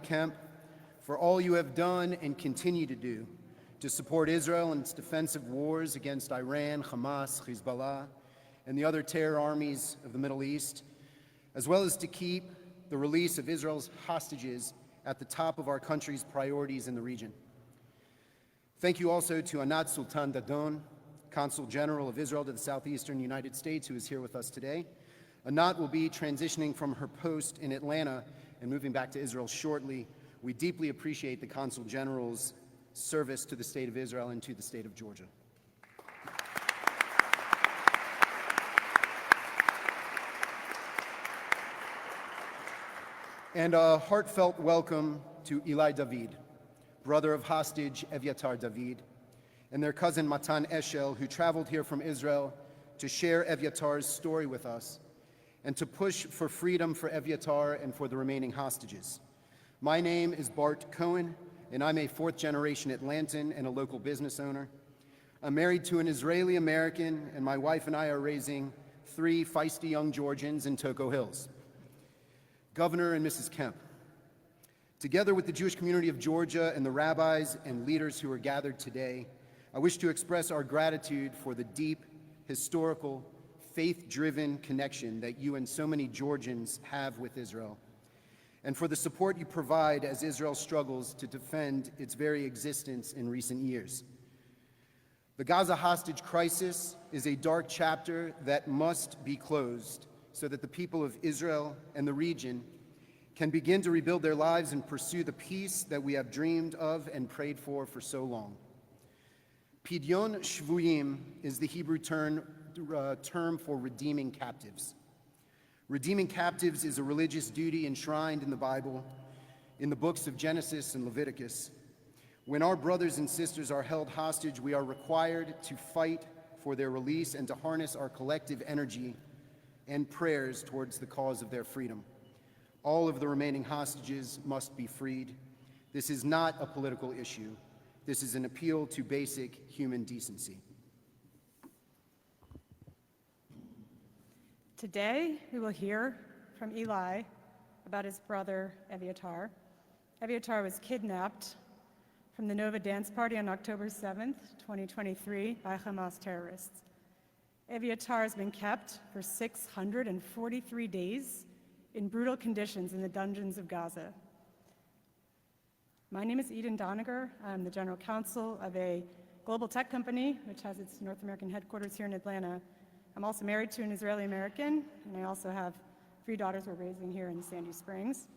Kemp, for all you have done and continue to do to support Israel in its defensive wars against Iran, Hamas, Hezbollah, and the other terror armies of the Middle East, as well as to keep the release of Israel's hostages at the top of our country's priorities in the region. Thank you also to Anat Sultan Dadon, Consul General of Israel to the Southeastern United States, who is here with us today. Anat will be transitioning from her post in Atlanta and moving back to Israel shortly. We deeply appreciate the Consul General's service to the state of Israel and to the state of Georgia. And a heartfelt welcome to Eli David, brother of hostage Evyatar David, and their cousin Matan Eshel, who traveled here from Israel to share Evyatar's story with us and to push for freedom for Evyatar and for the remaining hostages. My name is Bart Cohen, and I'm a fourth-generation Atlantan and a local business owner. I'm married to an Israeli-American, and my wife and I are raising 3 feisty young Georgians in Toco Hills. Governor and Mrs. Kemp, together with the Jewish community of Georgia and the rabbis and leaders who are gathered today, I wish to express our gratitude for the deep, historical, faith-driven connection that you and so many Georgians have with Israel, and for the support you provide as Israel struggles to defend its very existence in recent years. The Gaza hostage crisis is a dark chapter that must be closed so that the people of Israel and the region can begin to rebuild their lives and pursue the peace that we have dreamed of and prayed for so long. Pidyon Shvuyim is the Hebrew term for redeeming captives. Redeeming captives is a religious duty enshrined in the Bible, in the books of Genesis and Leviticus. When our brothers and sisters are held hostage, we are required to fight for their release and to harness our collective energy and prayers towards the cause of their freedom. All of the remaining hostages must be freed. This is not a political issue. This is an appeal to basic human decency. Today, we will hear from Eli about his brother, Evyatar. Evyatar was kidnapped from the Nova dance party on October 7th, 2023, by Hamas terrorists. Evyatar has been kept for 643 days in brutal conditions in the dungeons of Gaza. My name is Eden Doniger. I'm the general counsel of a global tech company, which has its North American headquarters here in Atlanta. I'm also married to an Israeli-American, and I also have 3 daughters we're raising here in Sandy Springs.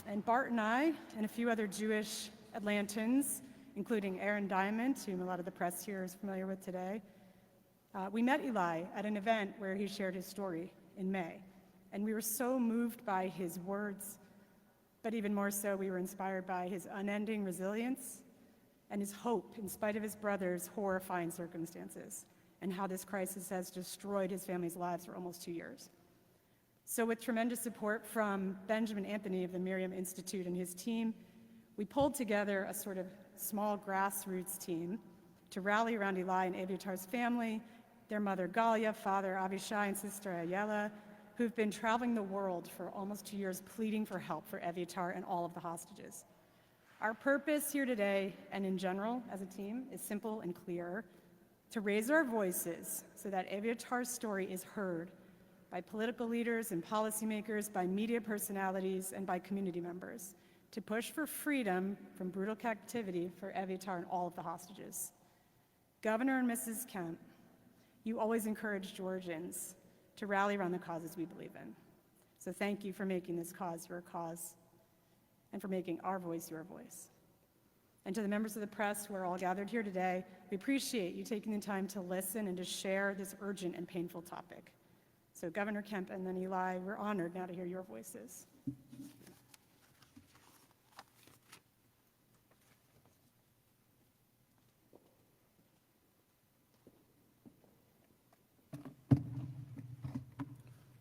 And Bart and I, and a few other Jewish Atlantans, including Aaron Diamond, whom a lot of the press here is familiar with today, we met Eli at an event where he shared his story in May. And we were so moved by his words, but even more so, we were inspired by his unending resilience and his hope in spite of his brother's horrifying circumstances, and how this crisis has destroyed his family's lives for almost 2 years. So with tremendous support from Benjamin Anthony of the Miriam Institute and his team, we pulled together a sort of small grassroots team to rally around Eli and Evyatar's family, their mother Galia, father Avishai, and sister Ayala, who've been traveling the world for almost 2 years pleading for help for Evyatar and all of the hostages. Our purpose here today, and in general as a team, is simple and clear: to raise our voices so that Evyatar's story is heard by political leaders and policymakers, by media personalities, and by community members, to push for freedom from brutal captivity for Evyatar and all of the hostages. Governor and Mrs. Kemp, you always encourage Georgians to rally around the causes we believe in. So thank you for making this cause your cause and for making our voice your voice. And to the members of the press who are all gathered here today, we appreciate you taking the time to listen and to share this urgent and painful topic. So Governor Kemp and then Eli, we're honored now to hear your voices.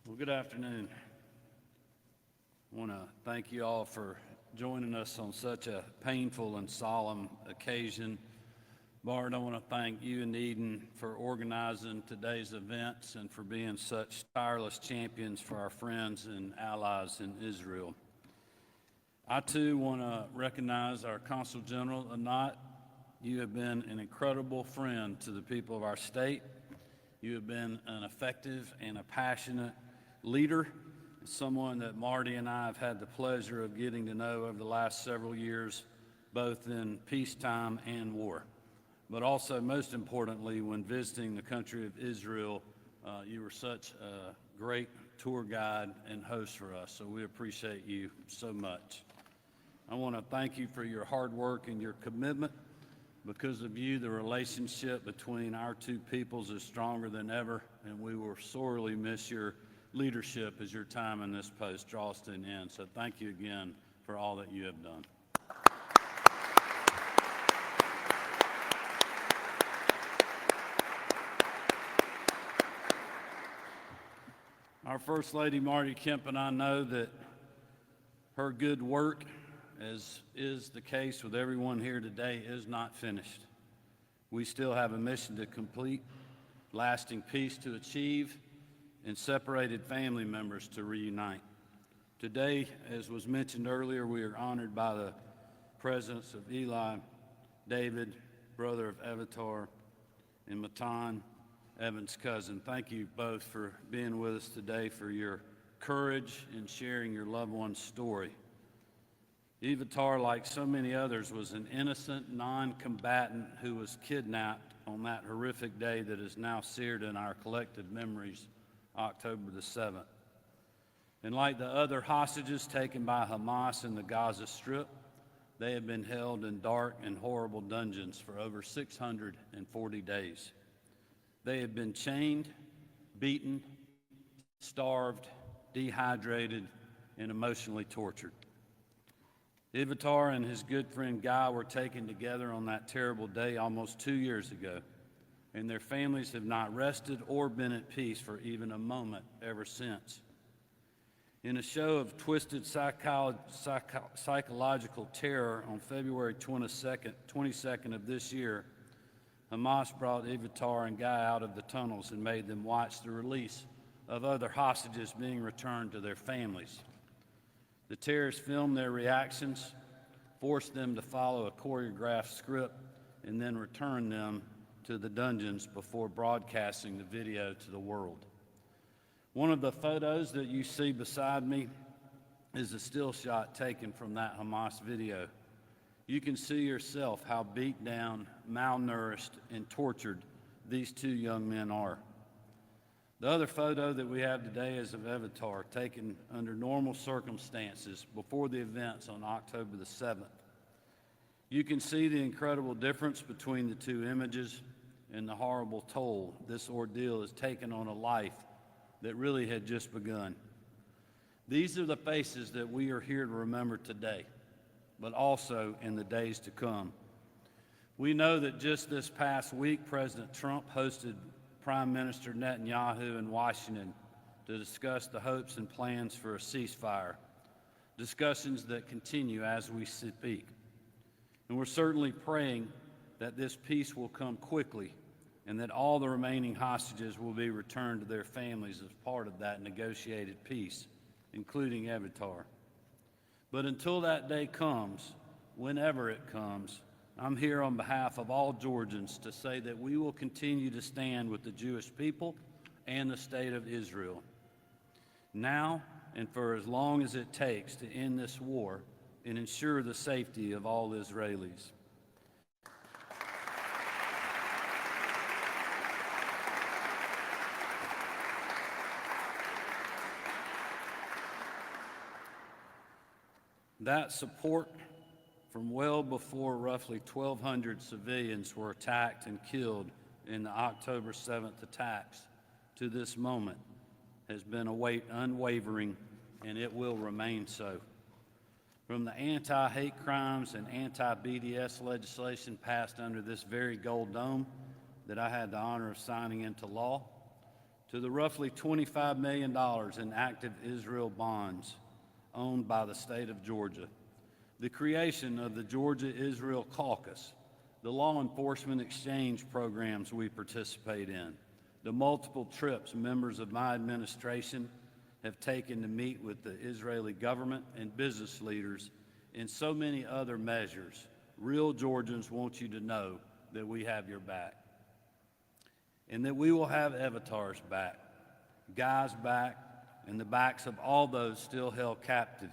Well, good afternoon. I want to thank you all for joining us on such a painful and solemn occasion. Bart, I want to thank you and Eden for organizing today's events and for being such tireless champions for our friends and allies in Israel. I too want to recognize our Consul General, Anat. You have been an incredible friend to the people of our state. You have been an effective and a passionate leader, someone that Marty and I have had the pleasure of getting to know over the last several years, both in peacetime and war. But also, most importantly, when visiting the country of Israel, you were such a great tour guide and host for us, so we appreciate you so much. I want to thank you for your hard work and your commitment. Because of you, the relationship between our two peoples is stronger than ever, and we will sorely miss your leadership as your time in this post draws to an end. So thank you again for all that you have done. Our First Lady, Marty Kemp, and I know that her good work, as is the case with everyone here today, is not finished. We still have a mission to complete, lasting peace to achieve, and separated family members to reunite. Today, as was mentioned earlier, we are honored by the presence of Eli David, brother of Evitar, and Matan, Evan's cousin. Thank you both for being with us today, for your courage in sharing your loved one's story. Evitar, like so many others, was an innocent non-combatant who was kidnapped on that horrific day that is now seared in our collective memories, October the 7th. And like the other hostages taken by Hamas in the Gaza Strip, they have been held in dark and horrible dungeons for over 640 days. They have been chained, beaten, starved, dehydrated, and emotionally tortured. Evitar and his good friend Guy were taken together on that terrible day almost 2 years ago, and their families have not rested or been at peace for even a moment ever since. In a show of twisted psychological terror on February 22nd of this year, Hamas brought Evitar and Guy out of the tunnels and made them watch the release of other hostages being returned to their families. The terrorists filmed their reactions, forced them to follow a choreographed script, and then returned them to the dungeons before broadcasting the video to the world. One of the photos that you see beside me is a still shot taken from that Hamas video. You can see yourself how beat down, malnourished, and tortured these two young men are. The other photo that we have today is of Evitar, taken under normal circumstances before the events on October the 7th. You can see the incredible difference between the two images and the horrible toll this ordeal has taken on a life that really had just begun. These are the faces that we are here to remember today, but also in the days to come. We know that just this past week, President Trump hosted Prime Minister Netanyahu in Washington to discuss the hopes and plans for a ceasefire, discussions that continue as we speak. And we're certainly praying that this peace will come quickly and that all the remaining hostages will be returned to their families as part of that negotiated peace, including Evitar. But until that day comes, whenever it comes, I'm here on behalf of all Georgians to say that we will continue to stand with the Jewish people and the state of Israel, now and for as long as it takes to end this war and ensure the safety of all Israelis. That support from well before roughly 1,200 civilians were attacked and killed in the October 7th attacks to this moment has been unwavering, and it will remain so. From the anti-hate crimes and anti-BDS legislation passed under this very gold dome that I had the honor of signing into law, to the roughly $25 million in active Israel bonds owned by the state of Georgia, the creation of the Georgia-Israel Caucus, the law enforcement exchange programs we participate in, the multiple trips members of my administration have taken to meet with the Israeli government and business leaders and so many other measures, real Georgians want you to know that we have your back, and that we will have Evitar's back, Guy's back, and the backs of all those still held captive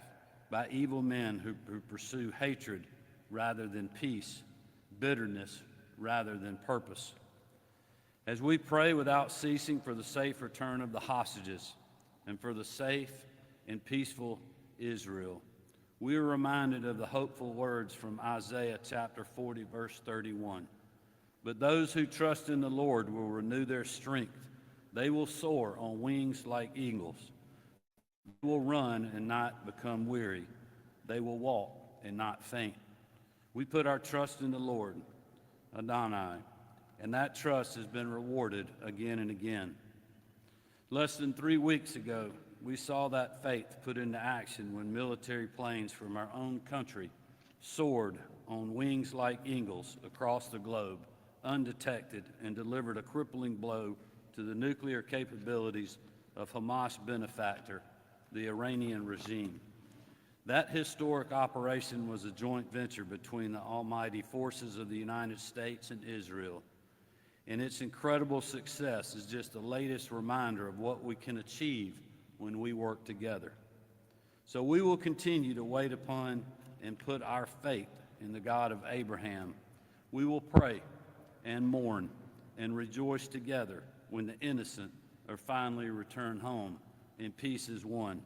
by evil men who pursue hatred rather than peace, bitterness rather than purpose. As we pray without ceasing for the safe return of the hostages and for the safe and peaceful Israel, we are reminded of the hopeful words from Isaiah chapter 40, verse 31. But those who trust in the Lord will renew their strength. They will soar on wings like eagles. They will run and not become weary. They will walk and not faint. We put our trust in the Lord, Adonai, and that trust has been rewarded again and again. Less than 3 weeks ago, we saw that faith put into action when military planes from our own country soared on wings like eagles across the globe, undetected, and delivered a crippling blow to the nuclear capabilities of Hamas benefactor, the Iranian regime. That historic operation was a joint venture between the almighty forces of the United States and Israel, and its incredible success is just the latest reminder of what we can achieve when we work together. So we will continue to wait upon and put our faith in the God of Abraham. We will pray and mourn and rejoice together when the innocent are finally returned home and peace is won.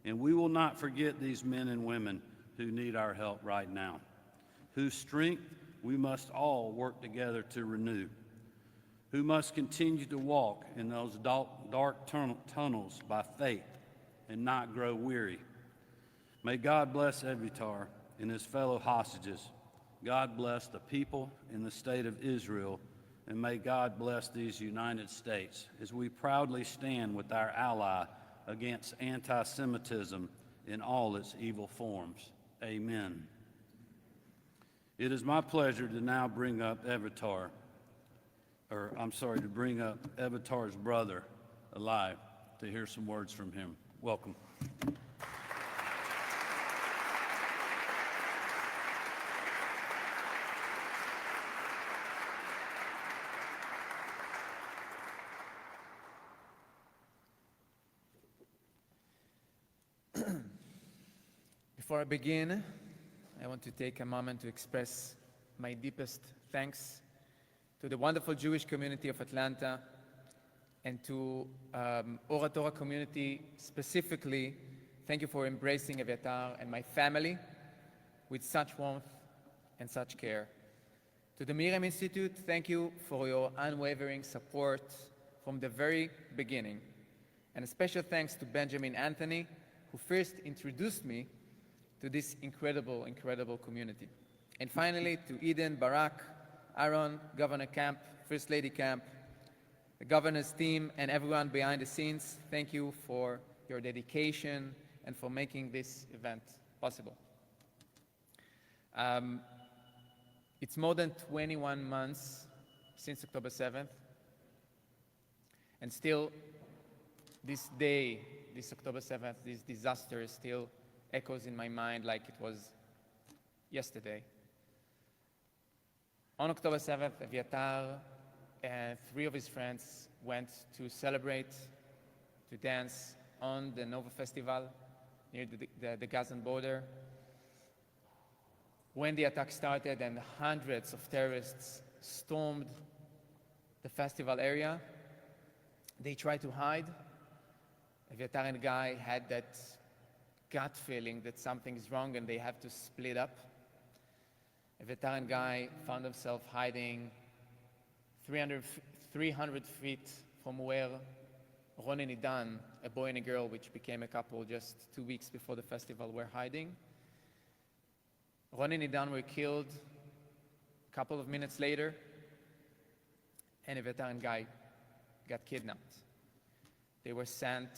And we will not forget these men and women who need our help right now, whose strength we must all work together to renew, who must continue to walk in those dark tunnels by faith and not grow weary. May God bless Evitar and his fellow hostages. God bless the people in the state of Israel, and may God bless these United States as we proudly stand with our ally against anti-Semitism in all its evil forms. Amen. It is my pleasure to now bring up Evitar's brother, Eli, to hear some words from him. Welcome. Before I begin, I want to take a moment to express my deepest thanks to the wonderful Jewish community of Atlanta and to Ora Torah community specifically. Thank you for embracing Eviatar and my family with such warmth and such care. To the Miriam Institute, thank you for your unwavering support from the very beginning. And a special thanks to Benjamin Anthony, who first introduced me to this incredible, incredible community. And finally, to Eden, Barak, Aaron, Governor Kemp, First Lady Kemp, the governor's team, and everyone behind the scenes, thank you for your dedication and for making this event possible. It's more than 21 months since October 7th, and still this day, this October 7th, this disaster still echoes in my mind like it was yesterday. On October 7th, Eviatar and 3 of his friends went to celebrate, to dance on the Nova Festival near the Gazan border. When the attack started and hundreds of terrorists stormed the festival area, they tried to hide. Eviatar and Guy had that gut feeling that something is wrong and they have to split up. Eviatar and Guy found themselves hiding 300 feet from where Ron and Idan, a boy and a girl which became a couple just 2 weeks before the festival, were hiding. Ron and Idan were killed a couple of minutes later, and Eviatar and Guy got kidnapped. They were sent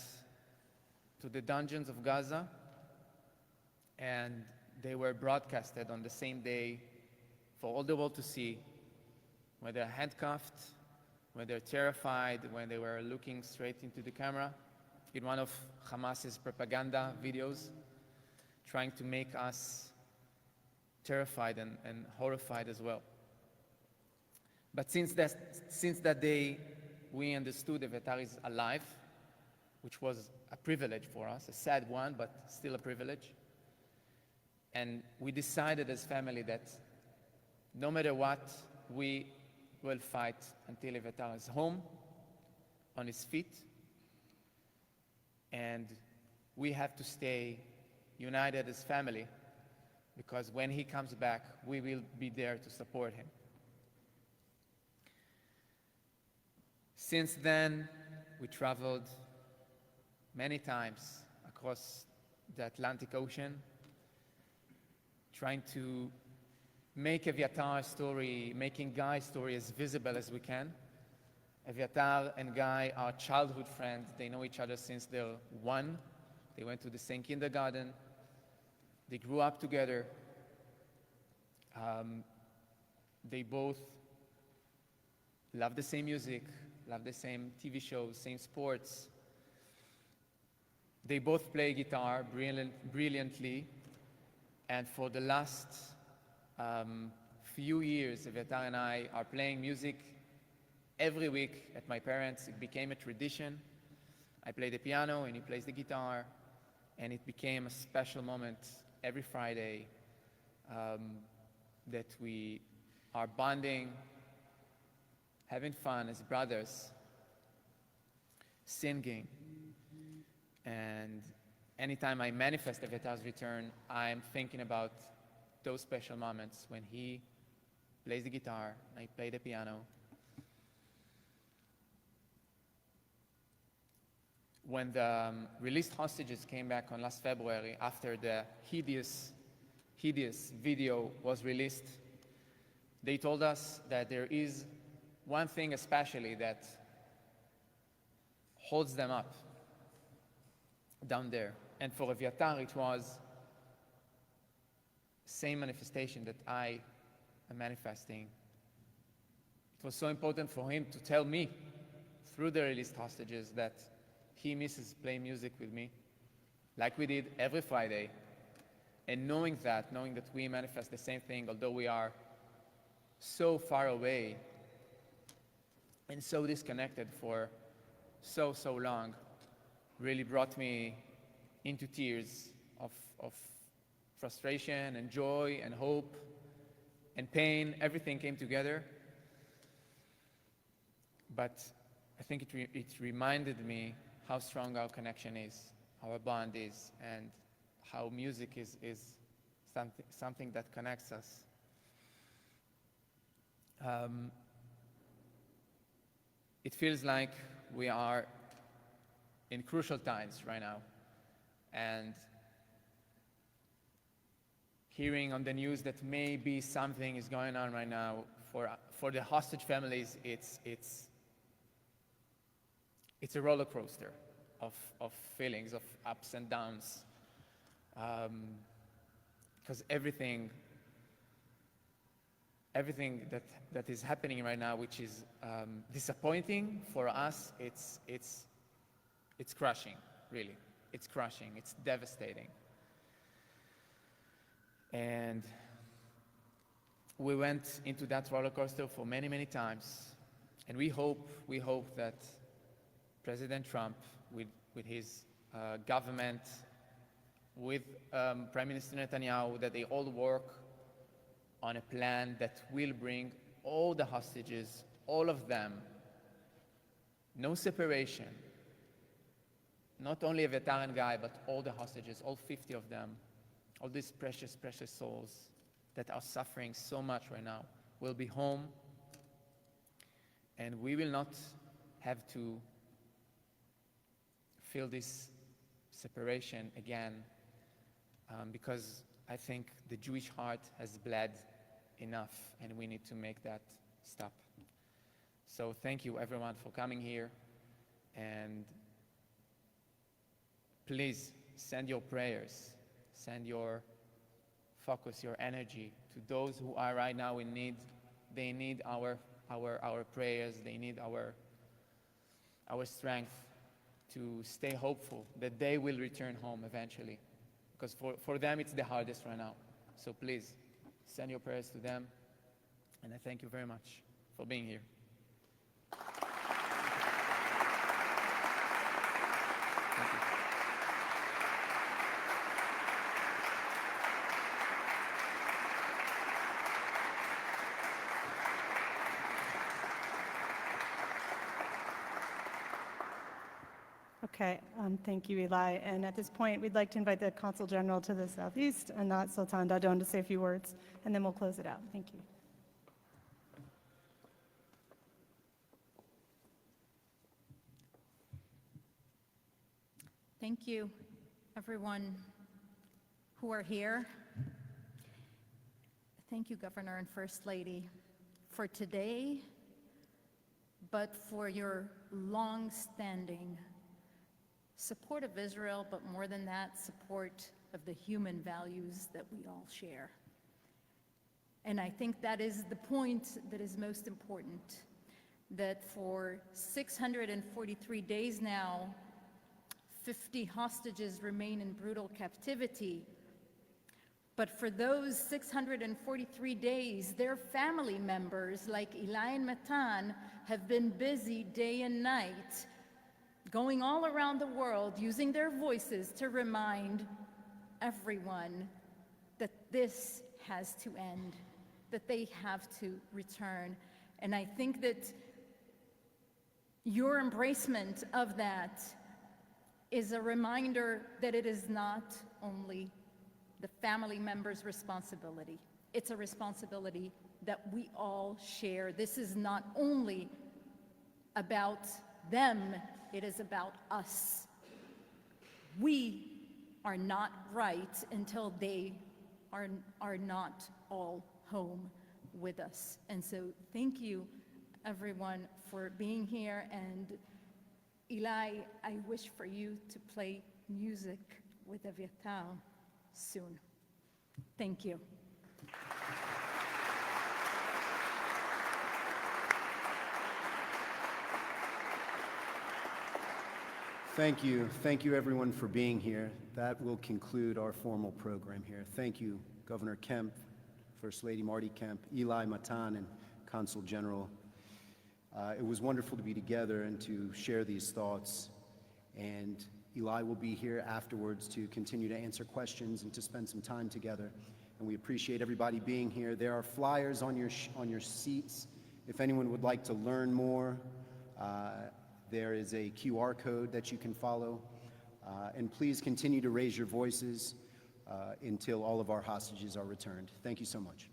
to the dungeons of Gaza, and they were broadcasted on the same day for all the world to see, when they're handcuffed, when they're terrified, when they were looking straight into the camera, in one of Hamas's propaganda videos, trying to make us terrified and horrified as well. But since that day, we understood Evyatar is alive, which was a privilege for us, a sad one, but still a privilege. And we decided as family that no matter what, we will fight until Evyatar is home, on his feet, and we have to stay united as family, because when he comes back, we will be there to support him. Since then, we traveled many times across the Atlantic Ocean, trying to make Evyatar's story, making Guy's story as visible as we can. Evyatar and Guy are childhood friends. They know each other since they're 1. They went to the same kindergarten. They grew up together. They both love the same music, love the same TV shows, same sports. They both play guitar brilliantly. And for the last few years, Evyatar and I are playing music every week at my parents'. It became a tradition. I play the piano and he plays the guitar, and it became a special moment every Friday that we are bonding, having fun as brothers, singing. And anytime I manifest Evyatar's return, I'm thinking about those special moments when he plays the guitar and I play the piano. When the released hostages came back on last February, after the hideous video was released, they told us that there is one thing especially that holds them up down there. And for Evyatar, it was same manifestation that I am manifesting. It was so important for him to tell me through the released hostages that he misses playing music with me, like we did every Friday. And knowing that we manifest the same thing, although we are so far away and so disconnected for so long, really brought me into tears of frustration and joy and hope and pain. Everything came together. But I think it reminded me how strong our connection is, our bond is, and how music is something that connects us. It feels like we are in crucial times right now. And hearing on the news that maybe something is going on right now for the hostage families, it's a roller coaster of feelings, of ups and downs. Because everything that is happening right now, which is disappointing for us, it's crushing, really. It's crushing, it's devastating. And we went into that roller coaster for many times. And we hope that President Trump, with his government, with Prime Minister Netanyahu, that they all work on a plan that will bring all the hostages, all of them, no separation, not only Evyatar and Guy, but all the hostages, all 50 of them, all these precious souls that are suffering so much right now, will be home, and we will not have to feel this separation again, because I think the Jewish heart has bled enough, and we need to make that stop. So thank you everyone for coming here, and please send your prayers, send your focus, your energy to those who are right now in need. They need our prayers, they need our strength to stay hopeful that they will return home eventually. Because for them it's the hardest right now. So please, send your prayers to them. And I thank you very much for being here. Thank you. Okay, thank you, Eli. And at this point, we'd like to invite the Consul General to the southeast, Anat Sultan Dadon, to say a few words, and then we'll close it out. Thank you. Thank you, everyone who are here. Thank you, Governor and First Lady, for today, but for your long-standing support of Israel, but more than that, support of the human values that we all share. And I think that is the point that is most important, that for 643 days now, 50 hostages remain in brutal captivity. But for those 643 days, their family members, like Eli and Matan, have been busy day and night, going all around the world, using their voices to remind everyone that this has to end, that they have to return. And I think that your embracement of that is a reminder that it is not only the family member's responsibility. It's a responsibility that we all share. This is not only about them, it is about us. We are not right until they are not all home with us. And so thank you, everyone, for being here. And Eli, I wish for you to play music with Evyatar soon. Thank you. Thank you. Thank you, everyone, for being here. That will conclude our formal program here. Thank you, Governor Kemp, First Lady Marty Kemp, Eli, Matan, and Consul General. It was wonderful to be together and to share these thoughts. And Eli will be here afterwards to continue to answer questions and to spend some time together. And we appreciate everybody being here. There are flyers on your seats. If anyone would like to learn more, there is a QR code that you can follow. And please continue to raise your voices until all of our hostages are returned. Thank you so much.